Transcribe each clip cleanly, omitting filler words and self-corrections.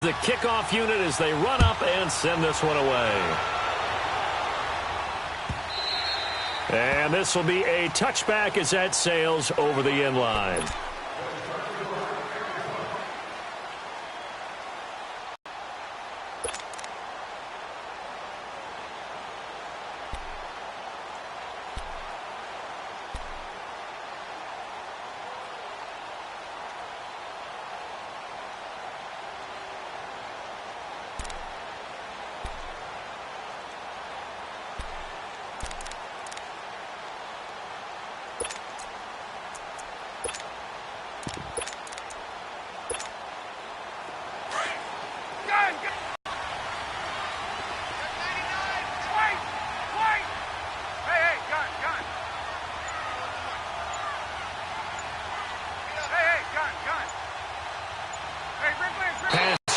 The kickoff unit as they run up and send this one away. And this will be a touchback as that sails over the end line.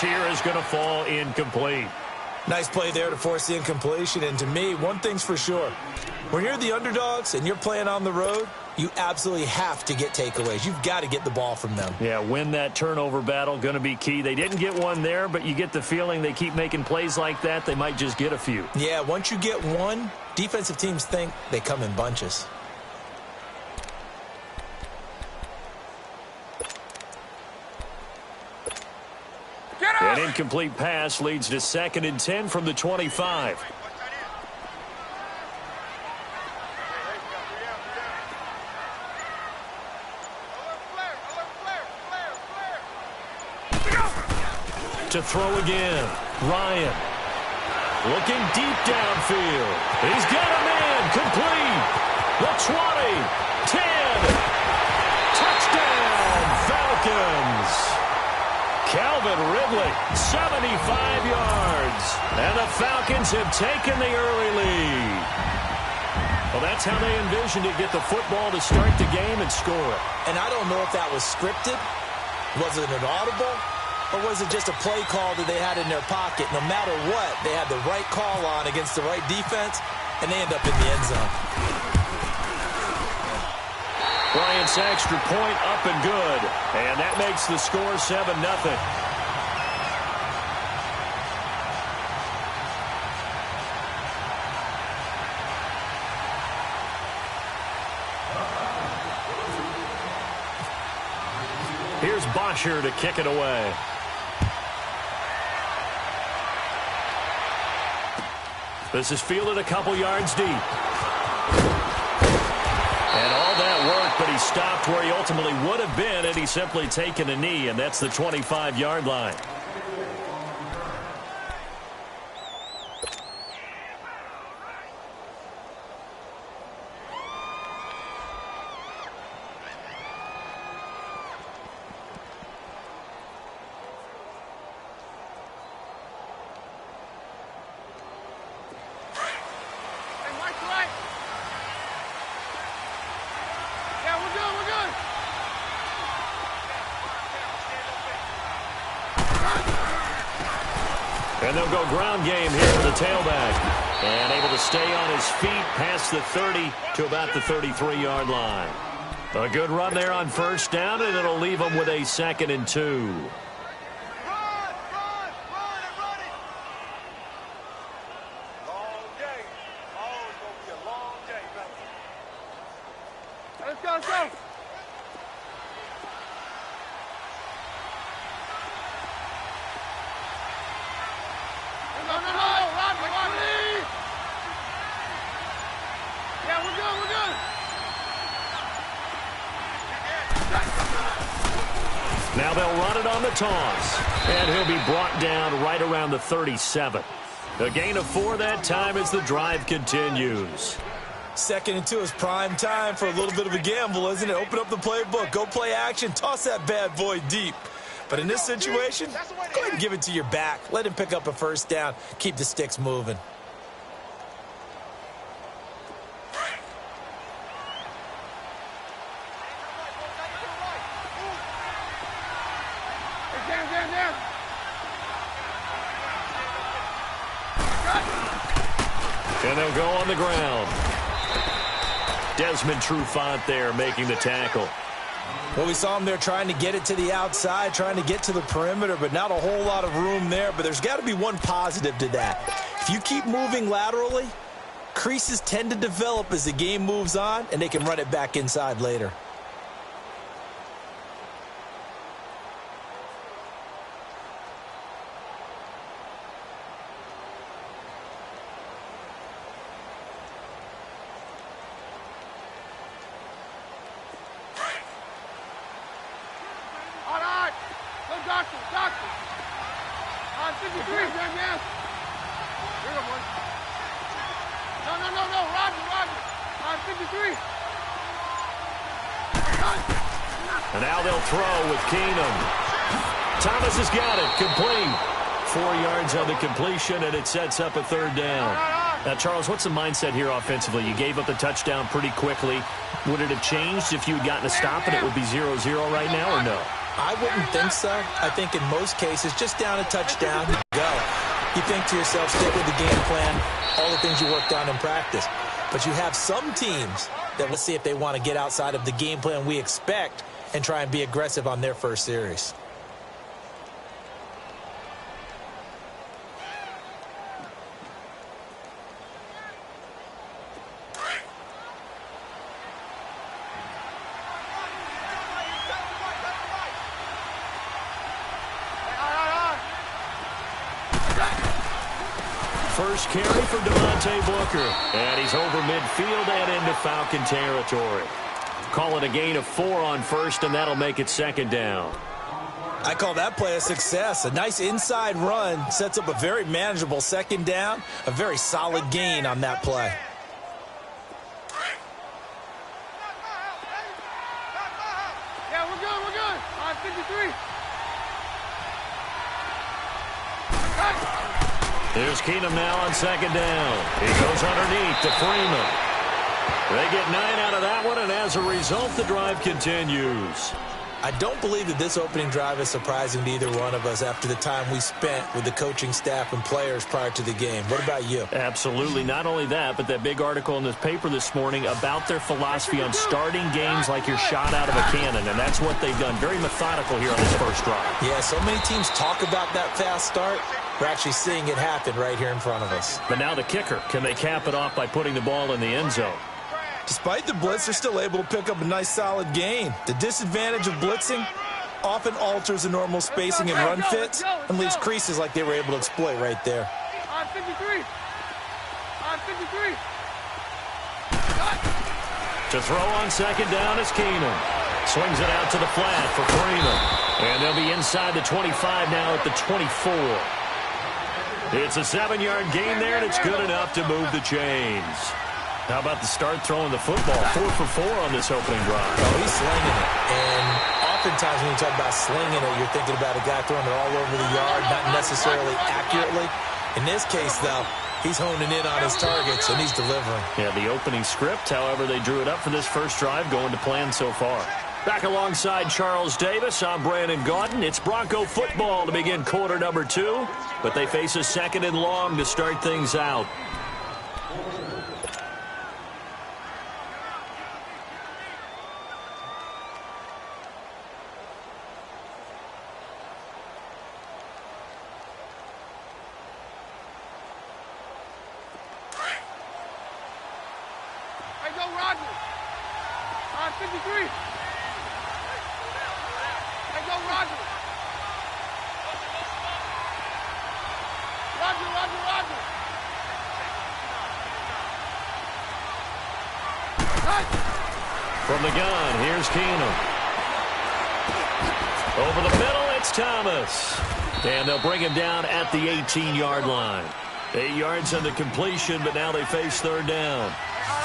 Here is going to fall incomplete. Nice play there to force the incompletion. And to me, one thing's for sure. When you're the underdogs and you're playing on the road, you absolutely have to get takeaways. You've got to get the ball from them. Yeah, win that turnover battle, going to be key. They didn't get one there, but you get the feeling they keep making plays like that, they might just get a few. Yeah, once you get one, defensive teams think they come in bunches. An incomplete pass leads to 2nd and 10 from the 25. To throw again. Ryan. Looking deep downfield. He's got a man. Complete. The 20. 10. Touchdown, Falcons. Calvin Ridley, 75 yards. And the Falcons have taken the early lead. Well, that's how they envisioned it, get the football to start the game and score it. And I don't know if that was scripted. Was it an audible? Or was it just a play call that they had in their pocket? No matter what, they had the right call on against the right defense, and they end up in the end zone. Bryant's extra point up and good. And that makes the score 7-0. Here's Bosher to kick it away. This is fielded a couple yards deep. And all that work, but he stopped where he ultimately would have been had he simply taken a knee, and that's the 25-yard line. And they'll go ground game here with the tailback. And able to stay on his feet past the 30 to about the 33-yard line. A good run there on first down, and it'll leave them with a 2nd and 2. Now they'll run it on the toss. And he'll be brought down right around the 37. A gain of 4 that time as the drive continues. 2nd and 2 is prime time for a little bit of a gamble, isn't it? Open up the playbook, go play action, toss that bad boy deep. But in this situation, go ahead and give it to your back. Let him pick up a first down. Keep the sticks moving. And they'll go on the ground. Desmond Trufant there making the tackle. Well, we saw him there trying to get it to the outside, trying to get to the perimeter, but not a whole lot of room there. But there's got to be one positive to that. If you keep moving laterally, creases tend to develop as the game moves on, and they can run it back inside later. And now they'll throw with Keenum. Thomas has got it. Complete. 4 yards on the completion, and it sets up a third down. Now, Charles, what's the mindset here offensively? You gave up the touchdown pretty quickly. Would it have changed if you had gotten a stop and it would be 0-0 right now, or no? I wouldn't think so. I think in most cases, just down a touchdown, go. You think to yourself, stick with the game plan, all the things you worked on in practice. But you have some teams that will see if they want to get outside of the game plan we expect and try and be aggressive on their first series. First carry for Devontae Booker. And he's over midfield and into Falcon territory. Call it a gain of 4 on first, and that'll make it second down. I call that play a success. A nice inside run sets up a very manageable second down. A very solid gain on that play. Yeah, we're good, we're good. 53. Here's Keenum now on second down. He goes underneath to Freeman. They get 9 out of that one, and as a result, the drive continues. I don't believe that this opening drive is surprising to either one of us after the time we spent with the coaching staff and players prior to the game. What about you? Absolutely. Not only that, but that big article in this paper this morning about their philosophy on starting games like you're shot out of a cannon, and that's what they've done. Very methodical here on this first drive. Yeah, so many teams talk about that fast start. We're actually seeing it happen right here in front of us. But now the kicker. Can they cap it off by putting the ball in the end zone? Despite the blitz, they're still able to pick up a nice solid gain. The disadvantage of blitzing often alters the normal spacing and run fits and leaves creases like they were able to exploit right there. On 53. On 53. To throw on second down is Keenum. Swings it out to the flat for Freeman. And they'll be inside the 25 now at the 24. It's a 7-yard gain there, and it's good enough to move the chains. How about the start throwing the football? 4 for 4 on this opening drive. Oh, he's slinging it. And oftentimes when you talk about slinging it, you're thinking about a guy throwing it all over the yard, not necessarily accurately. In this case, though, he's honing in on his targets, and he's delivering. Yeah, the opening script, however, they drew it up for this first drive, going to plan so far. Back alongside Charles Davis, I'm Brandon Gaudin. It's Bronco football to begin quarter number 2, but they face a second and long to start things out. Hey, go Roger. On 53. Hey, go Roger. Roger, Roger, Roger. From the gun, here's Keenum. Over the middle, it's Thomas. And they'll bring him down at the 18-yard line. 8 yards on the completion, but now they face third down.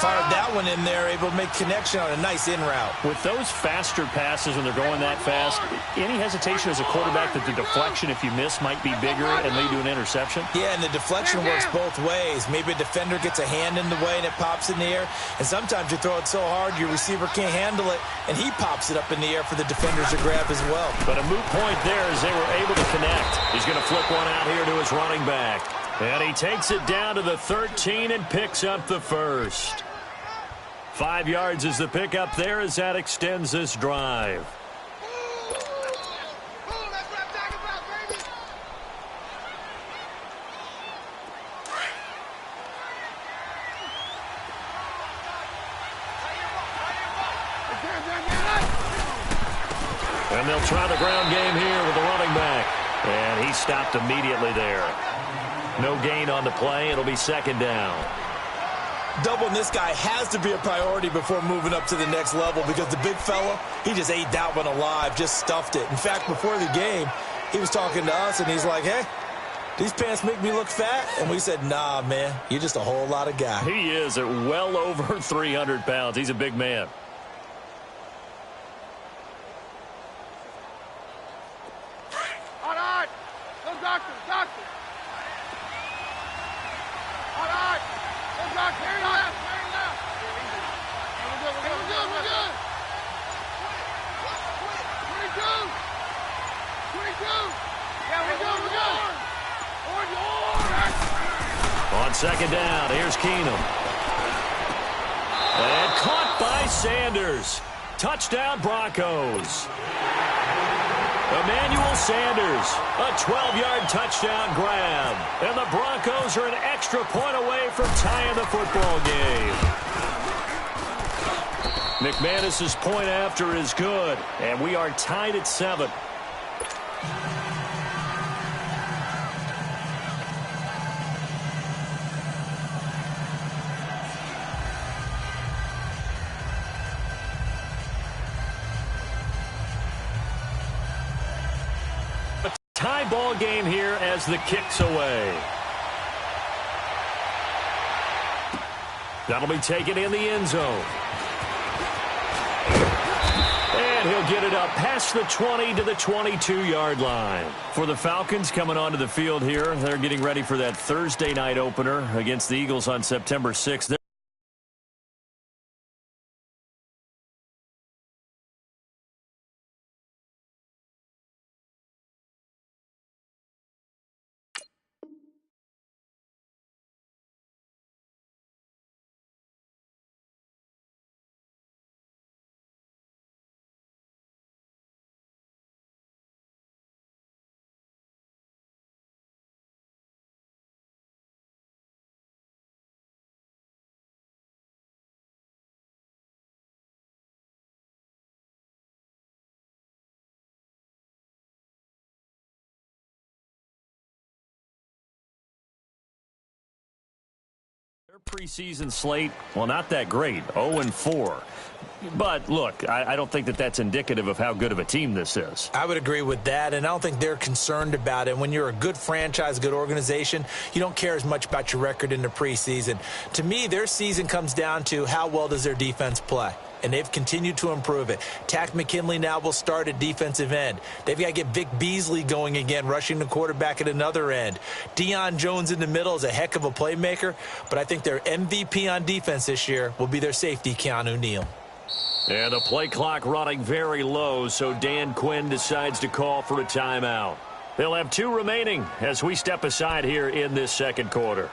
Fired that one in there, able to make connection on a nice in route. With those faster passes when they're going that fast, any hesitation as a quarterback that the deflection, if you miss, might be bigger and lead to an interception? Yeah, and the deflection works both ways. Maybe a defender gets a hand in the way and it pops in the air. And sometimes you throw it so hard your receiver can't handle it, and he pops it up in the air for the defenders to grab as well. But a moot point there as they were able to connect. He's going to flip one out here to his running back. And he takes it down to the 13 and picks up the first. 5 yards is the pickup there as that extends this drive. And they'll try the ground game here with the running back. And he stopped immediately there. No gain on the play. It'll be second down. Doubling this guy has to be a priority before moving up to the next level because the big fella, he just ate that one alive, just stuffed it. In fact, before the game, he was talking to us, and he's like, hey, these pants make me look fat? And we said, nah, man, you're just a whole lot of guy. He is at well over 300 pounds. He's a big man. All right. Go doctor, doctor. All right. Go doctor. Very left, very left. We're good, we're good. 22. 22. Yeah, we're good. On second down, here's Keenum. And caught by Sanders. Touchdown, Broncos. Emmanuel Sanders, a 12-yard touchdown grab. And the Broncos are an extra point away from tying the football game. McManus's point after is good, and we are tied at 7. Tie ball game here as the kick's away. That'll be taken in the end zone. And he'll get it up past the 20 to the 22-yard line. For the Falcons coming onto the field here, they're getting ready for that Thursday night opener against the Eagles on September 6th. Their preseason slate, well, not that great, 0-4. But, look, I don't think that that's indicative of how good of a team this is. I would agree with that, and I don't think they're concerned about it. When you're a good franchise, good organization, you don't care as much about your record in the preseason. To me, their season comes down to how well does their defense play. And they've continued to improve it. Tack McKinley now will start at defensive end. They've got to get Vic Beasley going again, rushing the quarterback at another end. Deion Jones in the middle is a heck of a playmaker, but I think their MVP on defense this year will be their safety, Keanu Neal. And the play clock running very low, so Dan Quinn decides to call for a timeout. They'll have 2 remaining as we step aside here in this second quarter.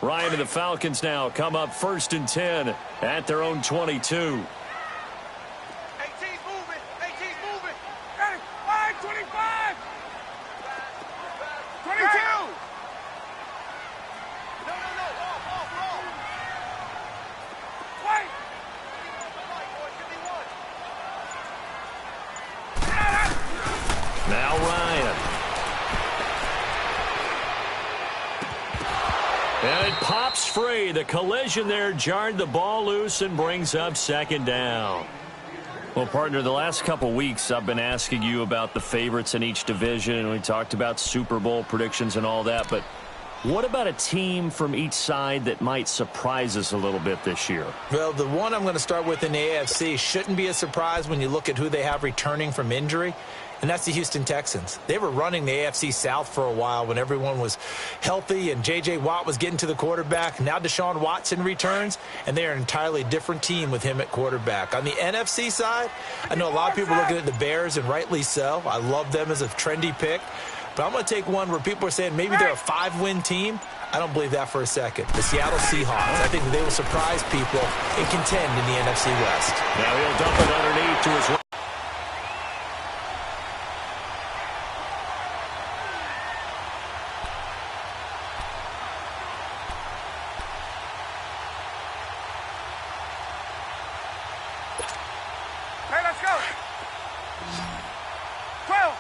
Ryan and the Falcons now come up 1st and 10 at their own 22. 18's moving. 18's moving. Ready? 5, 25. 22. No. Off. Wait. 51. And it pops free. The collision there jarred the ball loose and brings up second down. Well, partner, the last couple weeks I've been asking you about the favorites in each division, and we talked about Super Bowl predictions and all that, but what about a team from each side that might surprise us a little bit this year? Well, the one I'm going to start with in the AFC shouldn't be a surprise when you look at who they have returning from injury, and that's the Houston Texans. They were running the AFC South for a while when everyone was healthy and J.J. Watt was getting to the quarterback. Now Deshaun Watson returns, and they are an entirely different team with him at quarterback. On the NFC side, I know a lot of people are looking at the Bears, and rightly so. I love them as a trendy pick. But I'm going to take one where people are saying maybe they're a 5-win team. I don't believe that for a second. The Seattle Seahawks. I think that they will surprise people and contend in the NFC West. Now he'll dump it underneath to his right. Hey, let's go. 12.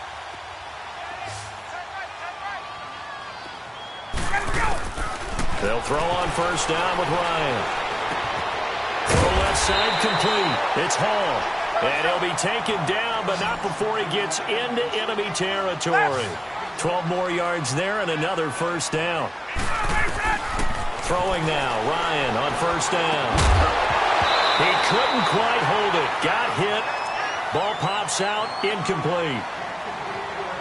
They'll throw on first down with Ryan. Throw left side complete. It's Hall. And he'll be taken down, but not before he gets into enemy territory. 12 more yards there and another first down. Throwing now. Ryan on first down. He couldn't quite hold it. Got hit. Ball pops out. Incomplete.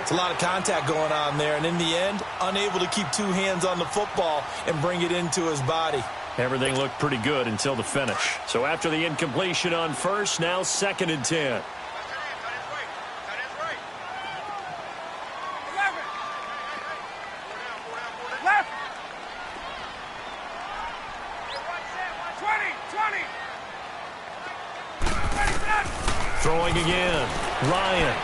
It's a lot of contact going on there, and in the end, unable to keep two hands on the football and bring it into his body. Everything looked pretty good until the finish. So after the incompletion on first, now 2nd and 10. Left. 20. Throwing again. Ryan.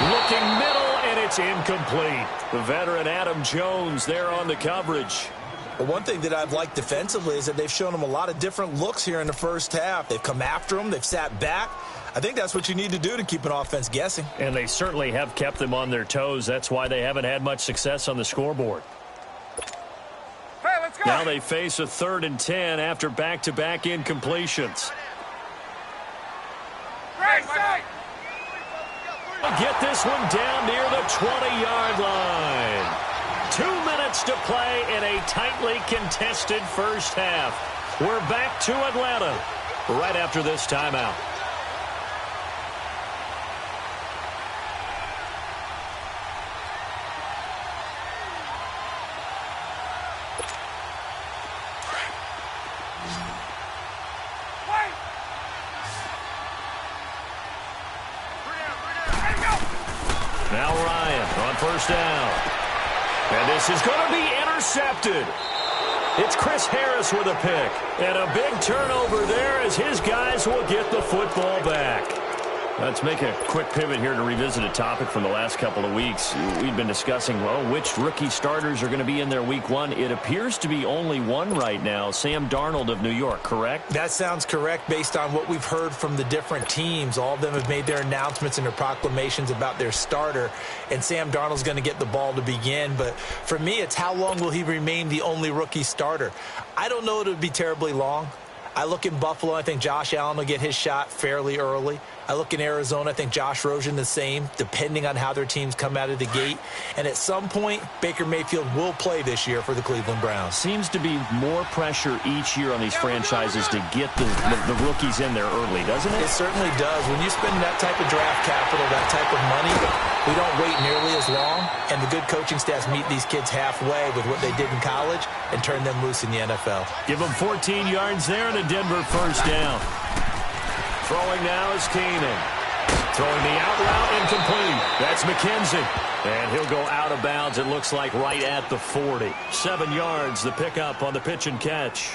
Looking middle, and it's incomplete. The veteran Adam Jones there on the coverage. Well, one thing that I've liked defensively is that they've shown him a lot of different looks here in the first half. They've come after him. They've sat back. I think that's what you need to do to keep an offense guessing. And they certainly have kept them on their toes. That's why they haven't had much success on the scoreboard. Hey, let's go. Now they face a 3rd and 10 after back-to-back incompletions. Right side. Get this one down near the 20-yard line. 2 minutes to play in a tightly contested first half. We're back to Atlanta right after this timeout. Now Ryan on first down. And this is going to be intercepted. It's Chris Harris with a pick. And a big turnover there as his guys will get the football back. Let's make a quick pivot here to revisit a topic from the last couple of weeks. We've been discussing, well, which rookie starters are going to be in their week one. It appears to be only one right now, Sam Darnold of New York, correct? That sounds correct based on what we've heard from the different teams. All of them have made their announcements and their proclamations about their starter, and Sam Darnold's going to get the ball to begin. But for me, it's how long will he remain the only rookie starter? I don't know if it would be terribly long. I look in Buffalo, I think Josh Allen will get his shot fairly early. I look in Arizona, I think Josh Rosen the same, depending on how their teams come out of the gate. And at some point, Baker Mayfield will play this year for the Cleveland Browns. Seems to be more pressure each year on these franchises to get the rookies in there early, doesn't it? It certainly does. When you spend that type of draft capital, that type of money, we don't wait nearly as long. And the good coaching staffs meet these kids halfway with what they did in college and turn them loose in the NFL. Give them 14 yards there and a Denver first down. Throwing now is Keenan. Throwing the out route incomplete. That's McKenzie. And he'll go out of bounds, it looks like, right at the 40. 7 yards, the pickup on the pitch and catch.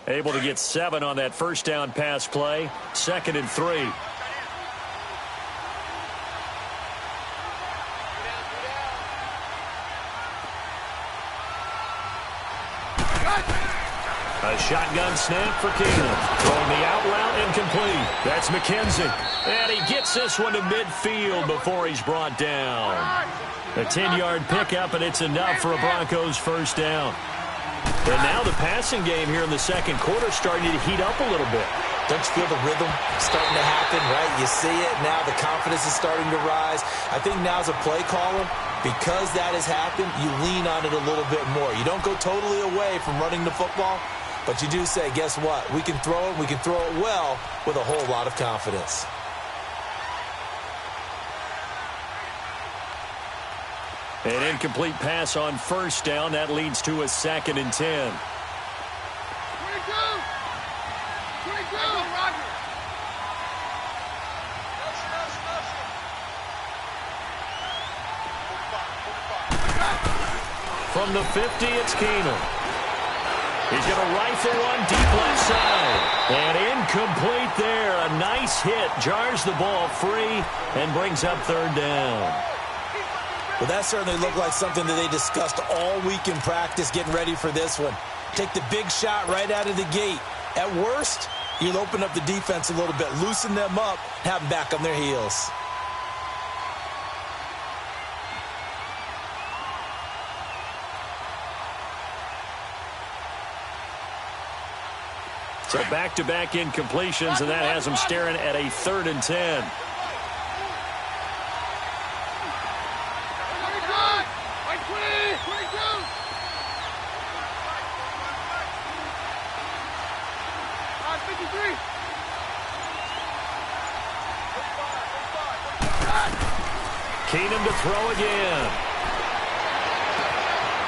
Able to get 7 on that first down pass play. 2nd and 3. A shotgun snap for Keenum. Throwing the out route incomplete. That's McKenzie. And he gets this one to midfield before he's brought down. A 10-yard pickup, and it's enough for a Broncos first down. And now the passing game here in the second quarter starting to heat up a little bit. Don't you feel the rhythm starting to happen, right? You see it now. The confidence is starting to rise. I think now's a play caller. Because that has happened, you lean on it a little bit more. You don't go totally away from running the football, but you do say, guess what? We can throw it. We can throw it well with a whole lot of confidence. An incomplete pass on first down. That leads to a 2nd and 10. 22! 22! Roger! From the 50, it's Keenum. He's going to rifle one deep left side. And incomplete there. A nice hit. Jars the ball free and brings up 3rd down. Well, that certainly looked like something that they discussed all week in practice getting ready for this one. Take the big shot right out of the gate. At worst, you'll open up the defense a little bit, loosen them up, have them back on their heels. So back-to-back incompletions, and that has them staring at a 3rd and 10. Keenum to throw again.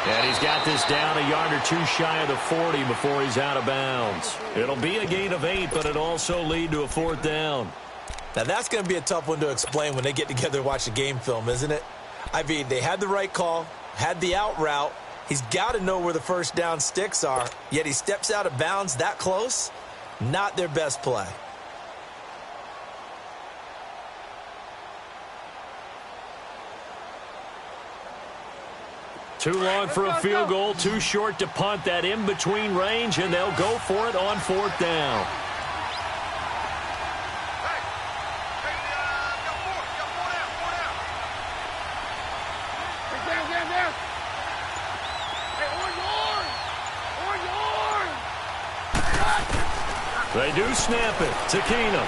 And he's got this down a yard or two shy of the 40 before he's out of bounds. It'll be a gain of 8, but it'll also lead to a 4th down. Now, that's going to be a tough one to explain when they get together and watch the game film, isn't it? I mean, they had the right call, had the out route. He's got to know where the first down sticks are, yet he steps out of bounds that close. Not their best play. Too long for a field goal, too short to punt. That in-between range, and they'll go for it on 4th down. They do snap it to Keenum.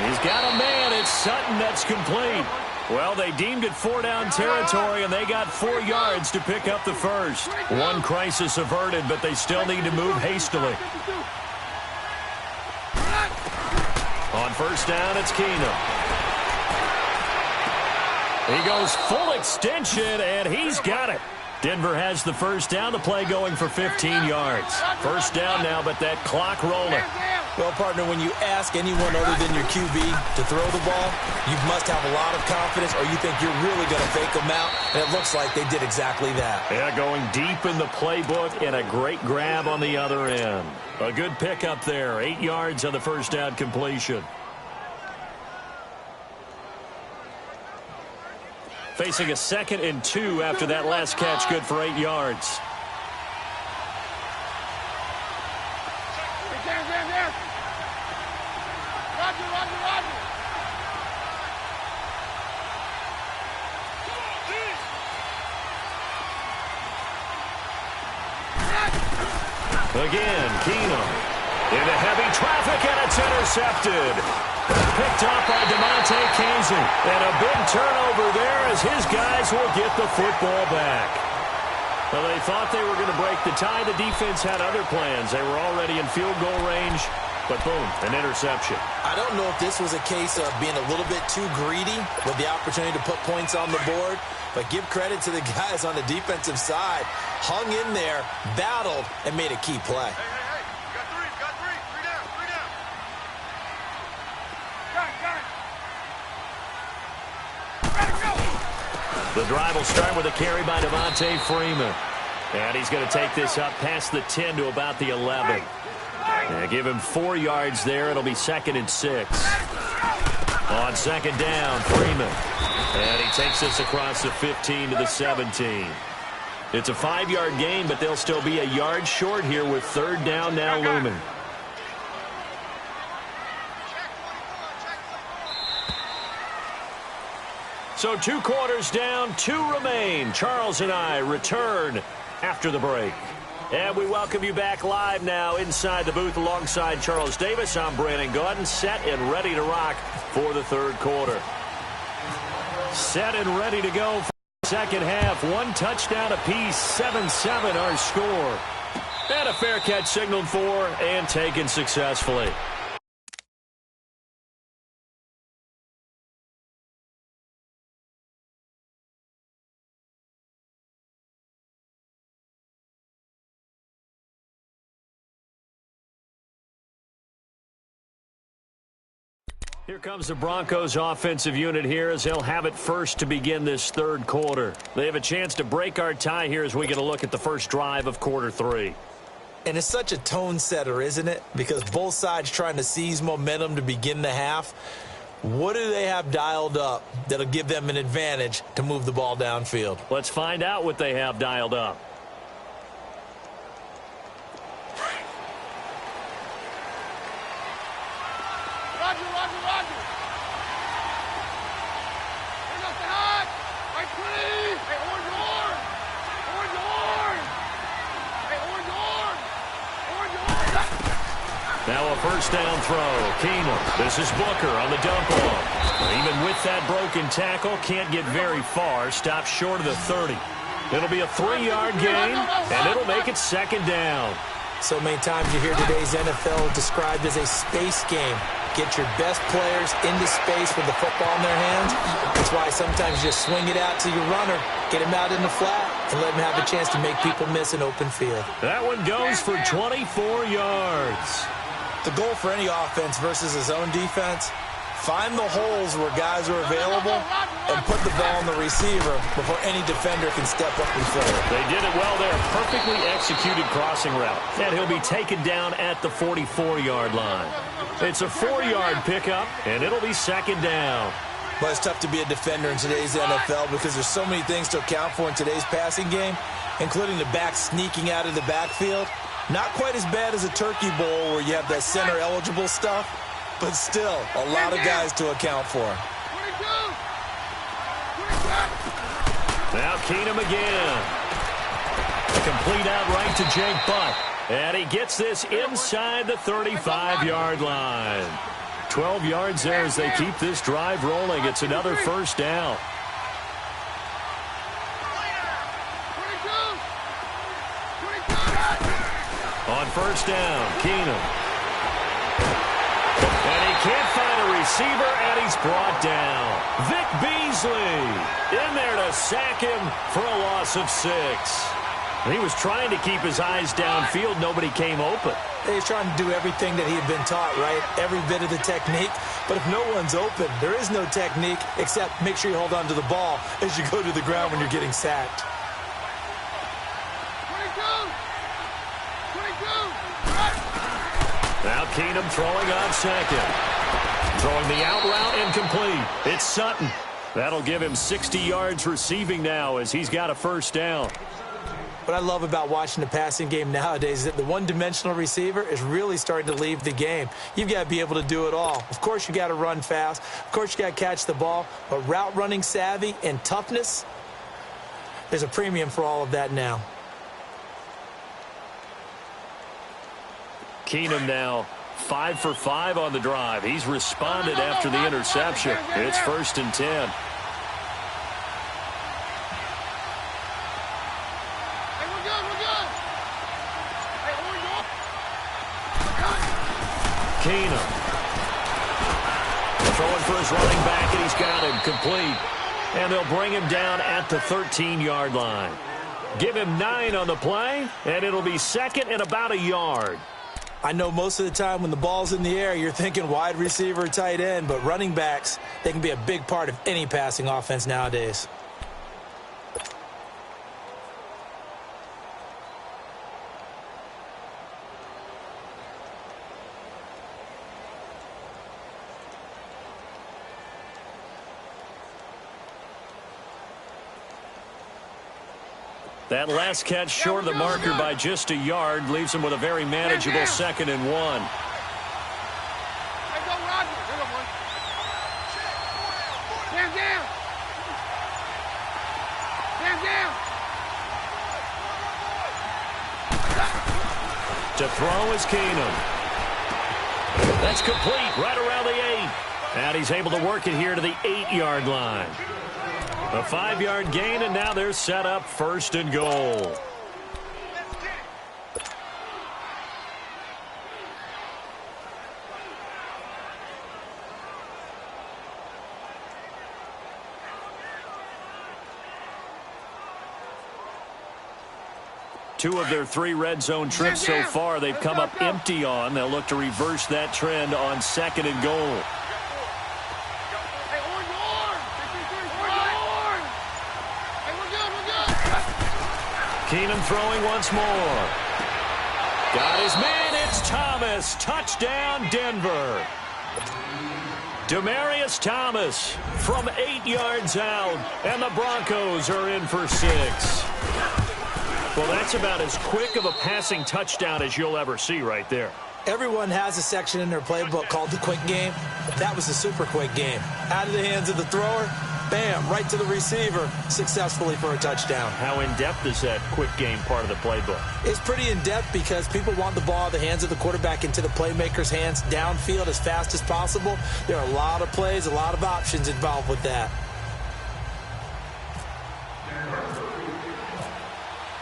He's got a man. It's Sutton that's complete. Well, they deemed it 4-down territory, and they got 4 yards to pick up the first. One crisis averted, but they still need to move hastily. On first down, it's Keenum. He goes full extension, and he's got it. Denver has the first down. The play going for 15 yards. First down now, but that clock rolling. Well, partner, when you ask anyone other than your QB to throw the ball, you must have a lot of confidence, or you think you're really going to fake them out, and it looks like they did exactly that. Yeah, going deep in the playbook, and a great grab on the other end. A good pickup there. 8 yards on the first down completion. Facing a 2nd and 2 after that last catch, good for 8 yards. Again, Keenum into heavy traffic, and it's intercepted. Picked off by DeMonte Casey. And a big turnover there as his guys will get the football back. Well, they thought they were going to break the tie. The defense had other plans. They were already in field goal range, but boom, an interception. I don't know if this was a case of being a little bit too greedy with the opportunity to put points on the board, but give credit to the guys on the defensive side. Hung in there, battled, and made a key play. Hey, you got three down. The drive will start with a carry by Devontae Freeman. And he's going to take this up past the 10 to about the 11. And give him 4 yards there. It'll be 2nd and 6. On 2nd down, Freeman. And he takes this across the 15 to the 17. It's a 5-yard gain, but they'll still be a yard short here with third down now looming. So 2 quarters down, 2 remain. Charles and I return after the break. And we welcome you back live now inside the booth alongside Charles Davis. I'm Brandon Gaudin, set and ready to rock for the third quarter. Set and ready to go for the second half. 1 touchdown apiece, 7-7 our score. And a fair catch signaled for and taken successfully. Here comes the Broncos offensive unit here as they'll have it first to begin this third quarter. They have a chance to break our tie here as we get a look at the first drive of quarter 3. And it's such a tone setter, isn't it? Because both sides trying to seize momentum to begin the half. What do they have dialed up that'll give them an advantage to move the ball downfield? Let's find out what they have dialed up. Now a first down throw. Keenum. This is Booker on the dump off. Even with that broken tackle, can't get very far. Stops short of the 30. It'll be a 3-yard gain, and it'll make it second down. So many times you hear today's NFL described as a space game. Get your best players into space with the football in their hands. That's why sometimes you just swing it out to your runner, get him out in the flat, and let him have a chance to make people miss an open field. That one goes for 24 yards. The goal for any offense versus his own defense, find the holes where guys are available and put the ball on the receiver before any defender can step up and fill it. They did it well there. Perfectly executed crossing route. And he'll be taken down at the 44-yard line. It's a 4-yard pickup, and it'll be second down. But it's tough to be a defender in today's NFL because there's so many things to account for in today's passing game, including the back sneaking out of the backfield. Not quite as bad as a turkey bowl where you have that center-eligible stuff, but still a lot of guys to account for. Now Keenum again. Complete out right to Jake Butt. And he gets this inside the 35-yard line. 12 yards there as they keep this drive rolling. It's another first down. On first down, Keenum. And he can't find a receiver, and he's brought down. Vic Beasley in there to sack him for a loss of 6. He was trying to keep his eyes downfield. Nobody came open. He's trying to do everything that he had been taught, right? Every bit of the technique. But if no one's open, there is no technique except make sure you hold on to the ball as you go to the ground when you're getting sacked. Now Keenum throwing on second. Throwing the out route incomplete. It's Sutton. That'll give him 60 yards receiving now as he's got a first down. What I love about watching the passing game nowadays is that the one-dimensional receiver is really starting to leave the game. You've got to be able to do it all. Of course, you got to run fast. Of course, you got to catch the ball. But route running savvy and toughness, there's a premium for all of that now. Keenum now 5 for 5 on the drive. He's responded after the interception. It's 1st and 10. Keenum throwing for his running back, and he's got him complete. And they'll bring him down at the 13-yard line. Give him 9 on the play, and it'll be second and about a yard. I know most of the time when the ball's in the air, you're thinking wide receiver, tight end, but running backs, they can be a big part of any passing offense nowadays. That last catch short of the marker by just a yard leaves him with a very manageable 2nd and 1. Hey, go, Roger. Good one. Stand down. Stand down. To throw is Keenum. That's complete right around the 8. And he's able to work it here to the 8-yard line. A 5-yard gain, and now they're set up 1st and goal. Two of their 3 red zone trips so far, they've come up empty on. They'll look to reverse that trend on 2nd and goal. Keenum throwing once more. Got his man. It's Thomas. Touchdown, Denver. Demaryius Thomas from 8 yards out, and the Broncos are in for 6. Well, that's about as quick of a passing touchdown as you'll ever see right there. Everyone has a section in their playbook called the quick game. That was a super quick game. Out of the hands of the thrower, bam, right to the receiver, successfully for a touchdown. How in-depth is that quick game part of the playbook? It's pretty in-depth because people want the ball in the hands of the quarterback into the playmaker's hands downfield as fast as possible. There are a lot of plays, a lot of options involved with that.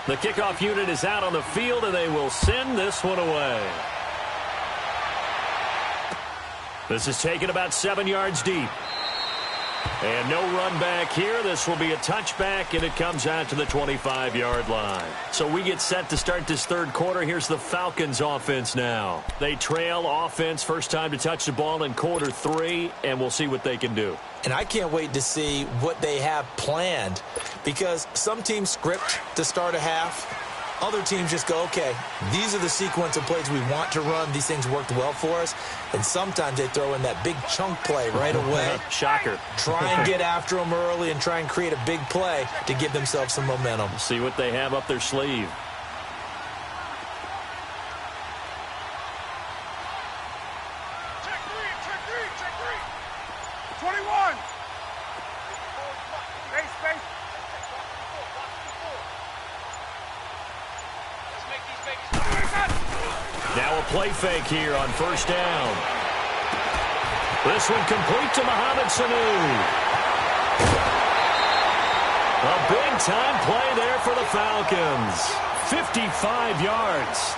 The kickoff unit is out on the field, and they will send this one away. This is taken about 7 yards deep. And no run back here. This will be a touchback, and it comes out to the 25-yard line. So we get set to start this 3rd quarter. Here's the Falcons offense now. They trail offense, first time to touch the ball in quarter 3, and we'll see what they can do. And I can't wait to see what they have planned, because some teams script to start a half. Other teams just go, okay, these are the sequence of plays we want to run. These things worked well for us. And sometimes they throw in that big chunk play right away. Shocker. Try and get after them early and try and create a big play to give themselves some momentum. See what they have up their sleeve. Check three. 21. Space. Now a play fake here on 1st down. This one complete to Mohamed Sanu. A big-time play there for the Falcons. 55 yards.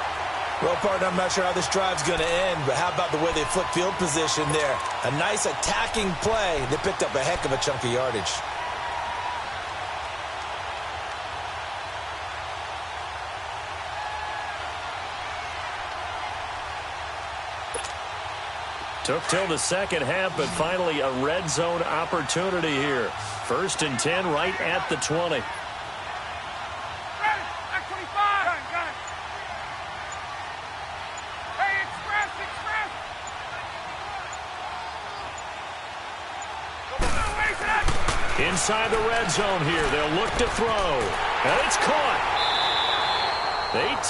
Well, partner, I'm not sure how this drive's going to end, but how about the way they flip field position there? A nice attacking play. They picked up a heck of a chunk of yardage. Took till the 2nd half, but finally a red zone opportunity here. 1st and 10 right at the 20. Inside the red zone here. They'll look to throw. And it's caught.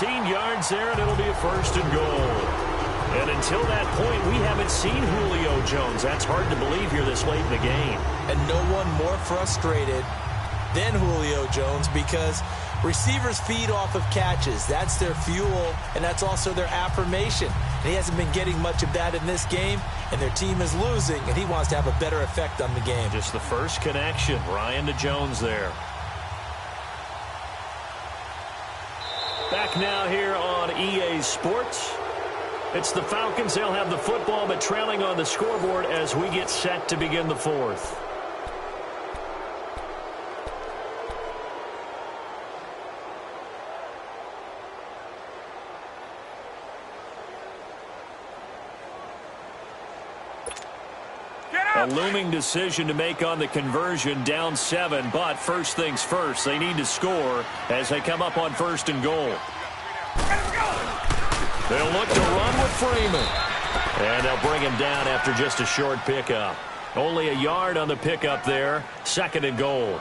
18 yards there, and it'll be a 1st and goal. And until that point, we haven't seen Julio Jones. That's hard to believe here this late in the game. And no one more frustrated than Julio Jones, because receivers feed off of catches. That's their fuel, and that's also their affirmation. And he hasn't been getting much of that in this game, and their team is losing, and he wants to have a better effect on the game. Just the first connection. Ryan to Jones there. Back now here on EA Sports. It's the Falcons. They'll have the football, but trailing on the scoreboard as we get set to begin the 4th. A looming decision to make on the conversion, down 7, but first things first, they need to score as they come up on 1st and goal. They'll look to run with Freeman. And they'll bring him down after just a short pickup. Only a yard on the pickup there. 2nd and goal.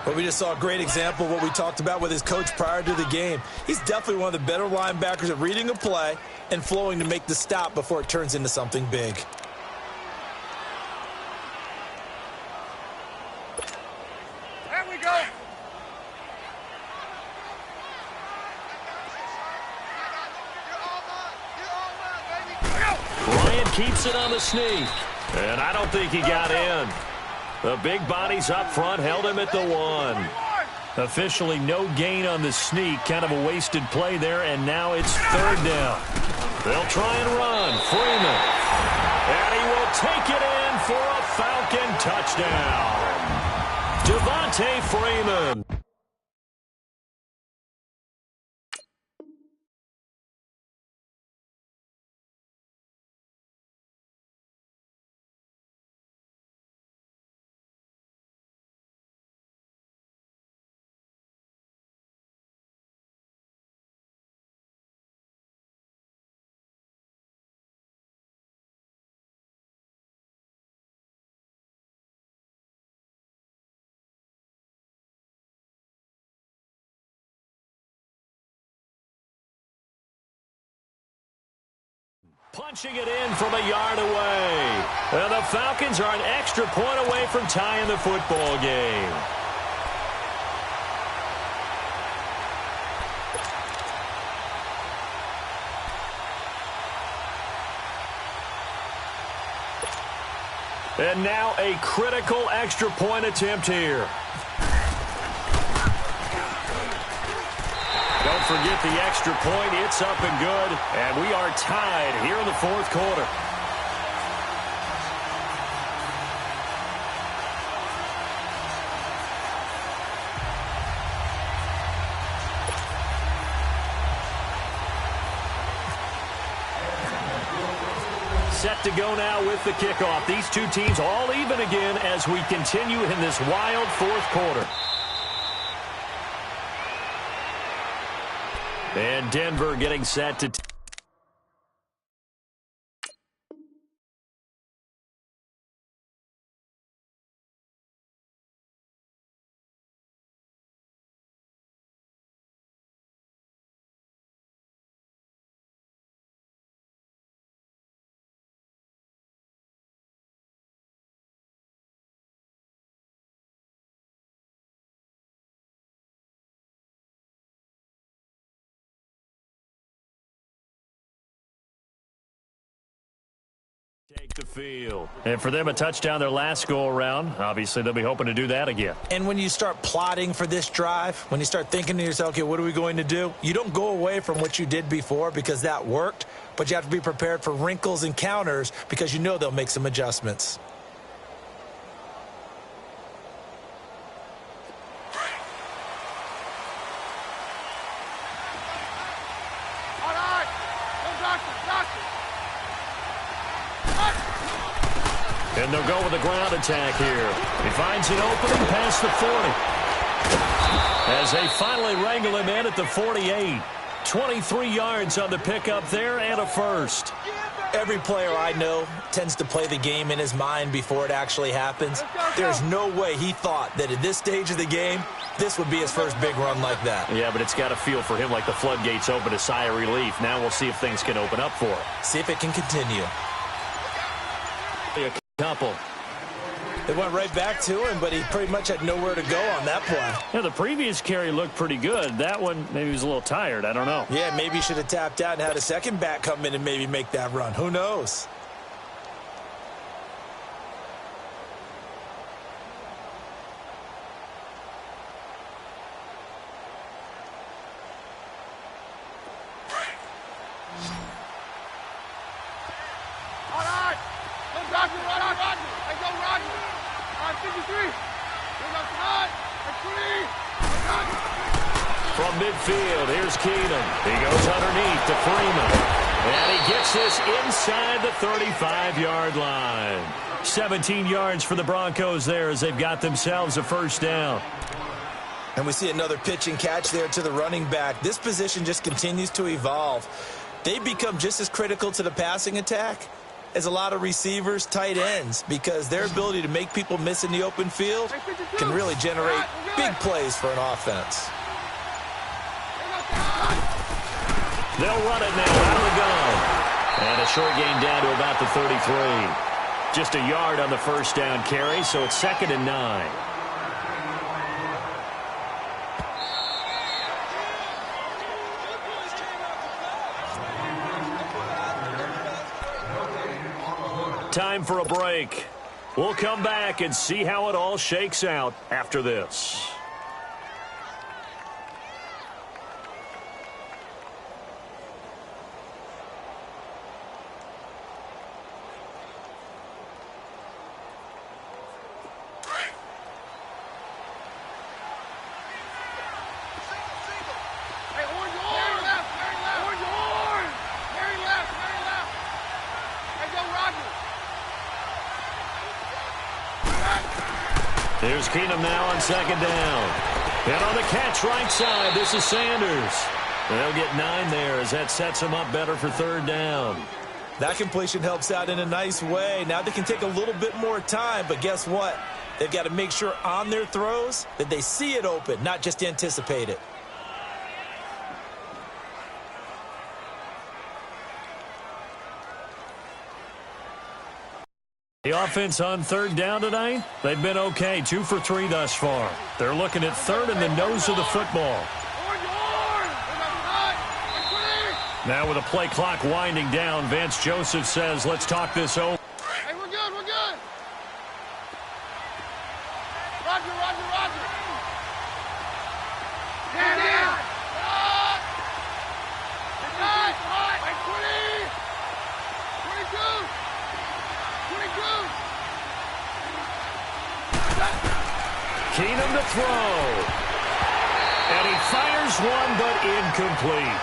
Well, we just saw a great example of what we talked about with his coach prior to the game. He's definitely one of the better linebackers at reading a play and flowing to make the stop before it turns into something big. There we go. Bryant keeps it on the sneak. And I don't think he got in. The big bodies up front held him at the 1. Officially no gain on the sneak. Kind of a wasted play there, and now it's 3rd down. They'll try and run. Freeman. And he will take it in for a Falcon touchdown. Devontae Freeman. Punching it in from a yard away. And the Falcons are an extra point away from tying the football game. And now a critical extra point attempt here. Don't forget the extra point. It's up and good. And we are tied here in the 4th quarter. Set to go now with the kickoff. These two teams all even again as we continue in this wild 4th quarter. And Denver getting set to... take the field. And for them, a touchdown their last go-around. Obviously, they'll be hoping to do that again. And when you start plotting for this drive, when you start thinking to yourself, okay, what are we going to do? You don't go away from what you did before because that worked, but you have to be prepared for wrinkles and counters because you know they'll make some adjustments. All right. Go doctor. And they'll go with a ground attack here. He finds an opening past the 40. As they finally wrangle him in at the 48. 23 yards on the pickup there and a first. Every player I know tends to play the game in his mind before it actually happens. There's no way he thought that at this stage of the game, this would be his first big run like that. Yeah, but it's got to feel for him like the floodgates open, a sigh of relief. Now we'll see if things can open up for him. See if it can continue. A couple. It went right back to him, but he pretty much had nowhere to go on that play. Yeah, the previous carry looked pretty good. That one, maybe he was a little tired. I don't know. Yeah, maybe he should have tapped out and had a second back come in and maybe make that run. Who knows? All right. Go Roger. Hey, go Roger. All right, 53. Here's our tonight. From midfield, here's Keenum. He goes underneath to Freeman. And he gets this inside the 35-yard line. 17 yards for the Broncos there as they've got themselves a first down. And we see another pitch and catch there to the running back. This position just continues to evolve. They become just as critical to the passing attack is a lot of receivers, tight ends, because their ability to make people miss in the open field can really generate big plays for an offense. They'll run it now out of the gun. And a short gain down to about the 33. Just a yard on the first down carry, so it's 2nd and 9. Time for a break. We'll come back and see how it all shakes out after this. Here's Keenum now on 2nd down. And on the catch right side, this is Sanders. They'll get 9 there as that sets them up better for 3rd down. That completion helps out in a nice way. Now they can take a little bit more time, but guess what? They've got to make sure on their throws that they see it open, not just anticipate it. The offense on 3rd down tonight, they've been okay, 2 for 3 thus far. They're looking at 3rd in the nose of the football. Now with a play clock winding down, Vance Joseph says, let's talk this over. Hey, we're good, we're good. Roger, roger, roger. Stand down. Like 20. 22. 22. Keenum to throw. And he fires one, but incomplete.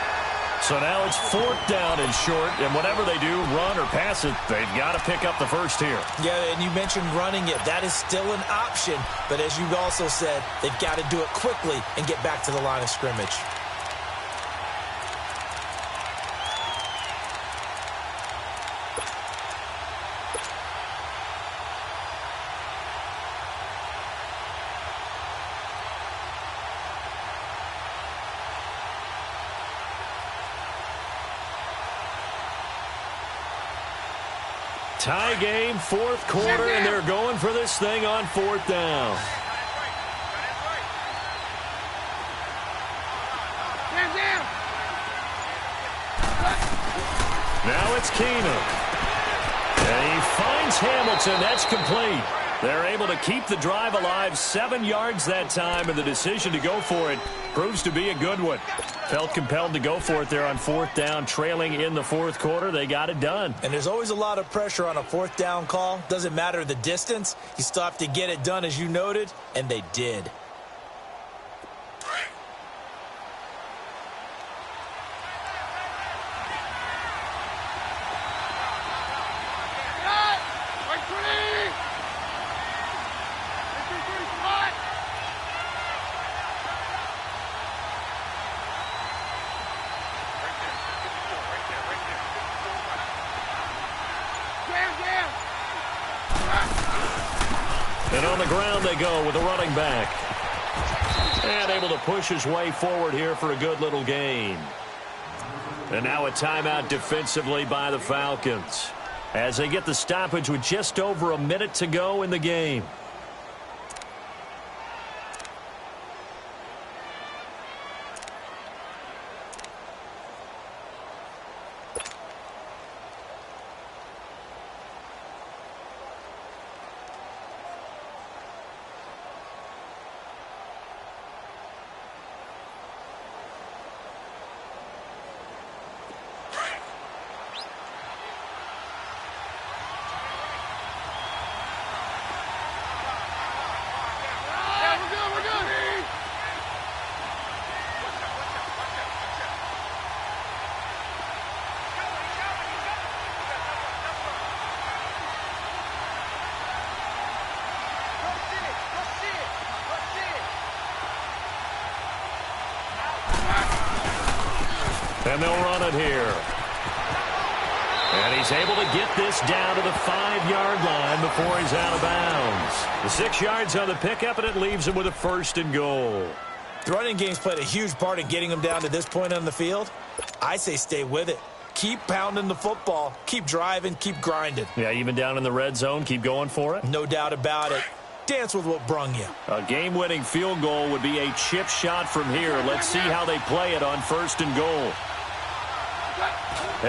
So now it's 4th down and short, and whatever they do, run or pass it, they've got to pick up the first here. Yeah, and you mentioned running it. That is still an option, but as you also said, they've got to do it quickly and get back to the line of scrimmage. Tie game, 4th quarter, and they're going for this thing on 4th down. Now it's Keenum. And he finds Hamilton. That's complete. They're able to keep the drive alive, 7 yards that time, and the decision to go for it proves to be a good one. Felt compelled to go for it there on 4th down, trailing in the 4th quarter. They got it done. And there's always a lot of pressure on a 4th down call. Doesn't matter the distance. You still have to get it done, as you noted, and they did. And on the ground they go with a running back. And able to push his way forward here for a good little gain. And now a timeout defensively by the Falcons as they get the stoppage with just over a minute to go in the game. And they'll run it here. And he's able to get this down to the 5-yard line before he's out of bounds. The 6 yards on the pickup, and it leaves him with a 1st and goal. The running game's played a huge part in getting him down to this point on the field. I say stay with it. Keep pounding the football. Keep driving. Keep grinding. Yeah, even down in the red zone, keep going for it? No doubt about it. Dance with what brung you. A game-winning field goal would be a chip shot from here. Let's see how they play it on 1st and goal.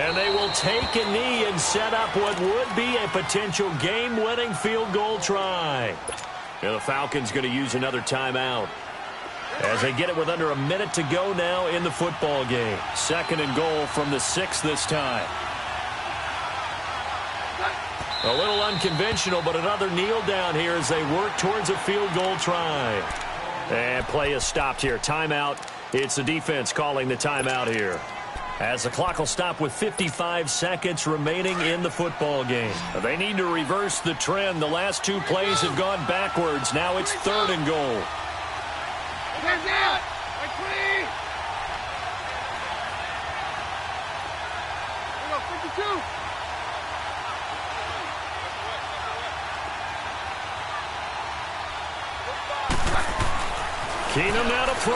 And they will take a knee and set up what would be a potential game-winning field goal try. And the Falcons going to use another timeout as they get it with under a minute to go now in the football game. 2nd and goal from the 6 this time. A little unconventional, but another kneel down here as they work towards a field goal try. And play is stopped here. Timeout. It's the defense calling the timeout here, as the clock will stop with 55 seconds remaining in the football game. They need to reverse the trend. The last 2 plays have gone backwards. Now it's 3rd and goal. Hands out! Like clean! There we go, 52! Keenum now to throw.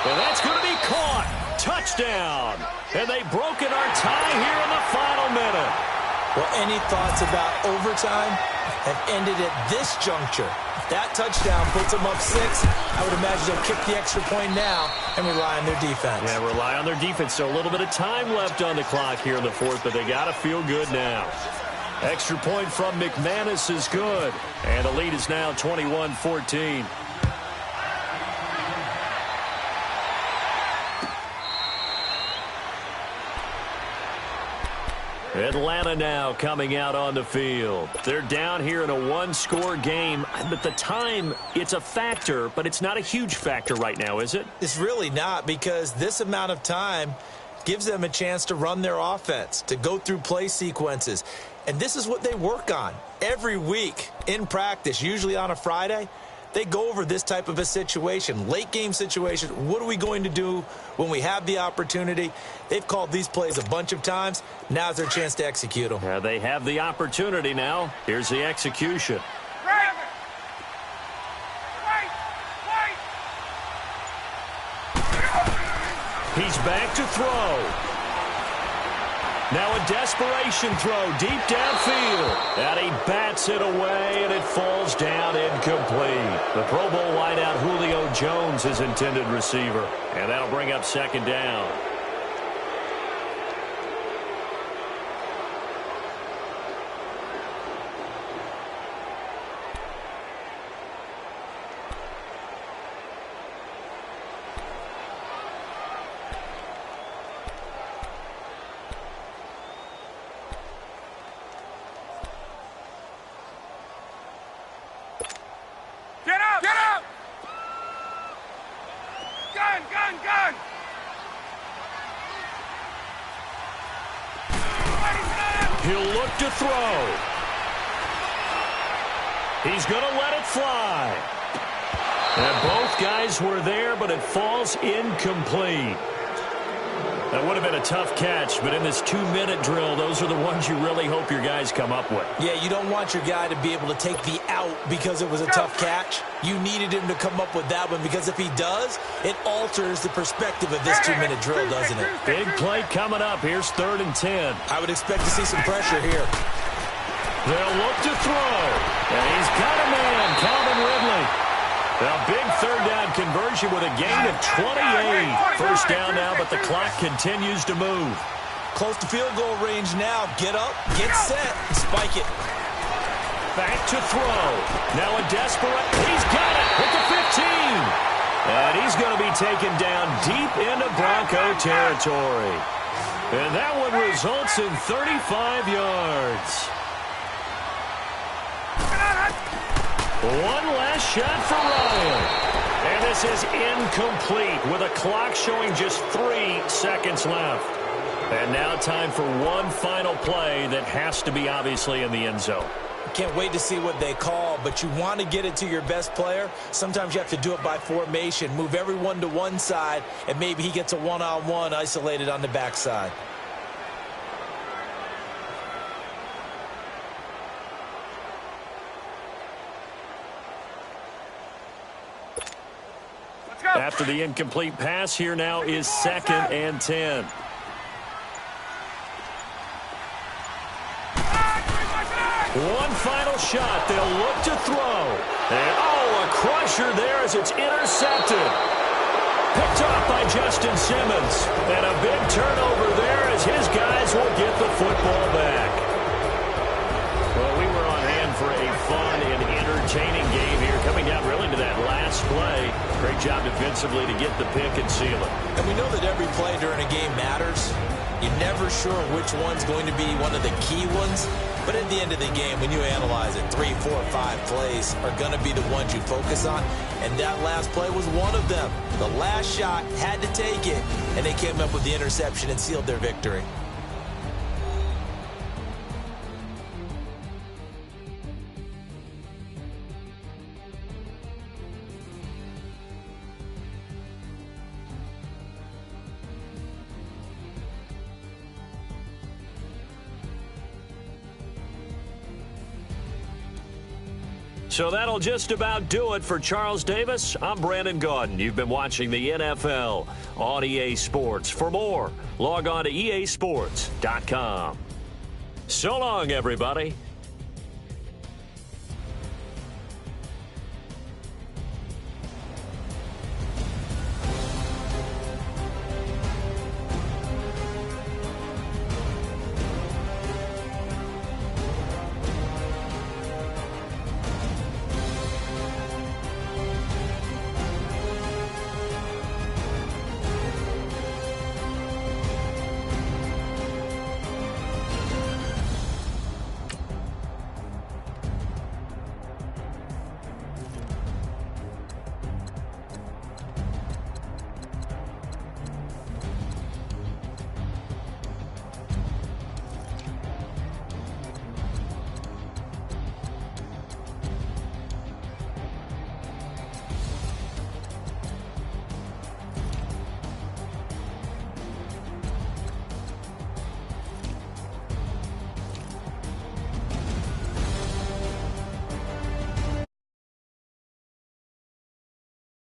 And that's going to be caught. Touchdown. And they've broken our tie here in the final minute. Well, any thoughts about overtime have ended at this juncture. That touchdown puts them up 6. I would imagine they'll kick the extra point now and rely on their defense. Yeah, rely on their defense. So a little bit of time left on the clock here in the 4th, but they got to feel good now. Extra point from McManus is good. And the lead is now 21-14. Atlanta now coming out on the field. They're down here in a 1-score game, but the time, it's a factor, but it's not a huge factor right now, is it? It's really not, because this amount of time gives them a chance to run their offense, to go through play sequences. And this is what they work on every week in practice, usually on a Friday. They go over this type of a situation, late game situation. What are we going to do when we have the opportunity? They've called these plays a bunch of times. Now's their chance to execute them. Yeah, they have the opportunity now. Here's the execution. He's back to throw. Now a desperation throw deep downfield. And he bats it away, and it falls down incomplete. The Pro Bowl wideout Julio Jones is intended receiver. And that'll bring up 2nd down. Gun! He'll look to throw. He's going to let it fly. And both guys were there, but it falls incomplete. That would have been a tough catch, but in this 2-minute drill, those are the ones you really hope your guys come up with. Yeah, you don't want your guy to be able to take the out because it was a tough catch. You needed him to come up with that one, because if he does, it alters the perspective of this 2-minute drill, doesn't it? Big play coming up. Here's 3rd and 10. I would expect to see some pressure here. They'll look to throw. And he's got a man, Calvin Ridley. A big 3rd down conversion with a gain of 28. 1st down now, but the clock continues to move. Close to field goal range now. Get up, get set, and spike it. Back to throw. Now a desperate. He's got it with the 15. And he's going to be taken down deep into Bronco territory. And that one results in 35 yards. One last shot for Ryan. And this is incomplete with a clock showing just 3 seconds left. And now time for one final play that has to be obviously in the end zone. Can't wait to see what they call, but you want to get it to your best player. Sometimes you have to do it by formation. Move everyone to one side, and maybe he gets a one-on-one isolated on the backside. After the incomplete pass, here now is 2nd and 10. One final shot. They'll look to throw. And, a crusher there as it's intercepted. Picked off by Justin Simmons. And a big turnover there as his guys will get the football back. Well, we were on hand for a fun and entertaining game here, coming down really to that last play. Great job defensively to get the pick and seal it. And we know that every play during a game matters. You're never sure which one's going to be one of the key ones. But at the end of the game, when you analyze it, 3, 4, 5 plays are going to be the ones you focus on. And that last play was one of them. The last shot had to take it, and they came up with the interception and sealed their victory. So that'll just about do it for Charles Davis. I'm Brandon Gaudin. You've been watching the NFL on EA Sports. For more, log on to easports.com. So long, everybody.